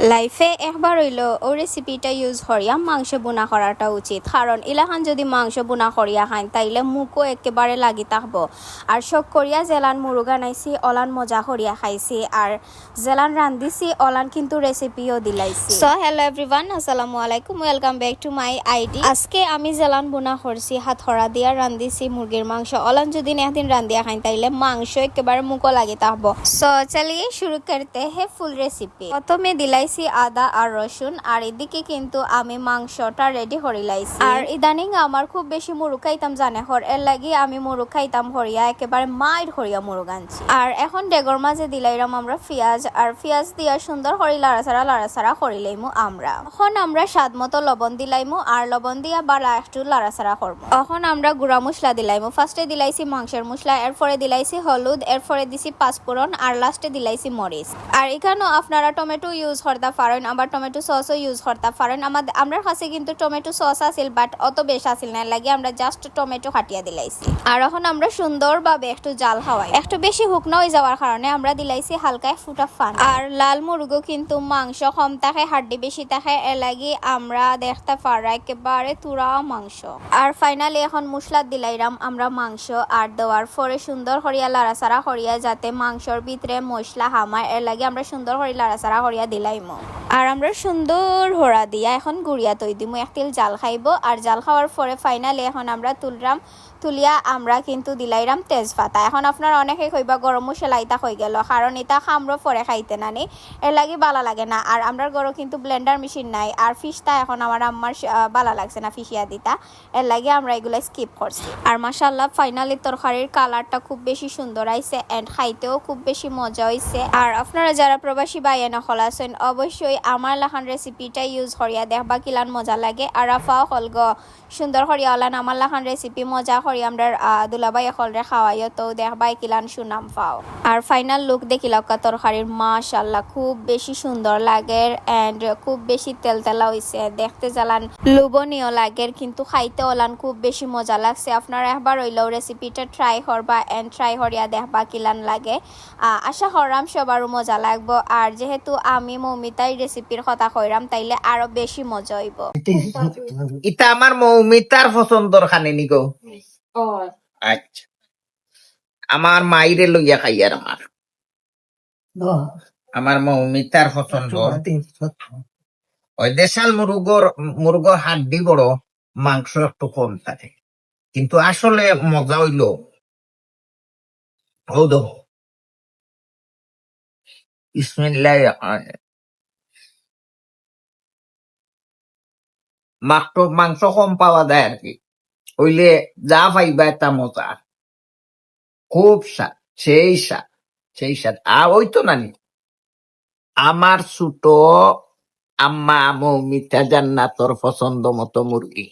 লাইফে একবার হইলো ও রেসিপিটা ইউজ করিয়া মাংস বোনা করাটা উচিত, কারণ ইলাখান যদি মাংস বোনা করিয়া খান তাইলে মুখও একেবারে লাগি থাকবো। আর শখ করিয়া জেলান মুরুগা নাইছি, অলান মজা করিয়া খাইছি, আর জেলান রান্ধিছি, অলান কিন্তু রেসিপিও দিলাইছি। সো হ্যালো এভরিওয়ান, আসসালামু আলাইকুম, welcome back to my ID. আজকে আমি জেলান বোনা করছি, হাতখড়া দিয়া রান্ধিছি মুরগির মাংস। অলান যদি একদিন রান্ধিয়া খাই তাইলে মাংস একেবারে মুখও লাগি থাকবো। সো চলিয়ে শুরু করতে হে ফুল রেসিপি। প্রথমে দিলাইছি আদা আর রসুন, আর এদিকে কিন্তু আমি মাংসটা রেডি করে লাইছি। আর ইদানিং আমার খুব বেশি মুরগ খাইতাম জানে হর, এর লাগি আমি মুরগ খাইতাম হরিয়া একেবারে মাইর হরিয়া মুরগ আনছি। আর এখন ডেগর মাঝে দিলাইরাম আমরা পেঁয়াজ, আর পেঁয়াজ দিয়া সুন্দর করে লাড়াছাড়া করিলাইমু আমরা। এখন আমরা স্বাদ মতো লবণ দিলাইমু, আর লবণ দিয়া বালা একটু লাড়াছাড়া করবো। এখন আমরা গুঁড়া মশলা দিলাইমু। ফার্স্টে দিলাইছি মাংসের মশলা, এরপরে দিলাইছি হলুদ, এরপরে দিছি পাঁচফোড়ন, আর লাস্টে দিলাইছি মরিচ। আর এখানেও আপনারা টমেটো ইউজ করতে পারেন, আবার টমেটো সসও ইউজ করতে পারেন। আমার কাছে কিন্তু টমেটো সস আছিল, বাট অত বেশ আছিল না, লাগে আমরা জাস্ট টমেটো কাটিয়া দিলাইছি। আর এখন আমরা সুন্দরভাবে একটু জাল খাওয়াই, একটু বেশি হুকনা হয়ে যাওয়ার কারণে আমরা দিলাইছি হালকা ফুটা ফান। আর লাল মুরগো কিন্তু মাংস কম থাকে, হাড্ডি বেশি থাকে, এর লাগি আমরা দেখতে পারা একেবারে তুরা মাংস। আর ফাইনালি এখন মশলা দিলাইরাম আমরা মাংস, আর দেওয়ার পরে সুন্দর করিয়া লাড়াচাড়া করিয়া যাতে মাংসর ভিতরে মশলা হামায়, এর লাগে আমরা সুন্দর করে লাড়াচাড়া করিয়া দিলাইমু। আর আমরা সুন্দর হরা দিয়া এখন গুড়িয়া তৈ দিমু, একতিল জাল খাইব। আর জাল খাওয়ার পরে ফাইনালি এখন আমরা তুলিয়া আমরা কিন্তু দিলাইরাম তেজপাতা। এখন আপনার অনেকে কইবা গরম মশলা ইতা হয়ে গেল, কারণ এটা খামরো পরে খাইতে নানি, এর লাগে বালা লাগে না। আর আমরা গরম কিন্তু ব্লেন্ডার মেশিন নাই, আর ফিশটা এখন আমার আম্মার বালা লাগছে না ফিশিয়া দিতা, এর লাগে আমরা এগুলো স্কিপ করছি। আর মাশাআল্লাহ ফাইনালি তরকারির কালারটা খুব বেশি সুন্দর আইছে, এন্ড খাইতেও খুব বেশি মজা হইছে। আর আপনারা যারা প্রবাসী বাইয়ে নকল আছেন অবশ্যই আমার লাখান রেসিপিটা ইউজ করিয়া দেখবা কিলান মজা লাগে। আর আফাও হলগ সুন্দর করিয়া ওলান আমার লাখান রেসিপি মজা করি আমরা দুলাবাই হলরে খাওয়াইও, তো দেখবাই কিলান সুনাম পাও। আর ফাইনাল লুক দেখিলাম তরকারির মাশাআল্লাহ খুব বেশি সুন্দর লাগে, এন্ড খুব বেশি তেলতেলা হইছে, দেখতে জ্বালান লোভনীয় লাগে, কিন্তু খাইতে ওলান খুব বেশি মজা লাগছে। আপনারা একবার হইলেও রেসিপিটা ট্রাই করবা, এন্ড ট্রাই করিয়া দেখবা কিলান লাগে। আশা করলাম সবারও মজা লাগবো। আর যেহেতু আমি মৌমিতাই রেসিপির কথা কইরাম তাইলে আরো বেশি মজা হইব। এটা আমার মৌমিতার পছন্দর খানে নি গো। আচ্ছা, আমার মাইরে লইয়া খাইয়ার আমার মৌমিতার পছন্দ ওই দেশাল মুরগর হাড্ডি বড়, মাংস একটু কম থাকে, কিন্তু আসলে মজা হইল বিসমিল্লাহ। মাংস কম পাওয়া যায় আর কি, হইলে যা পাইবা একটা মজা, খুব স্বাদ, সেই স্বাদ। আর ওই তো নানি আমার ছোট আম্মা মৌমিতা জান্নাতর পছন্দ মতো মুরগি,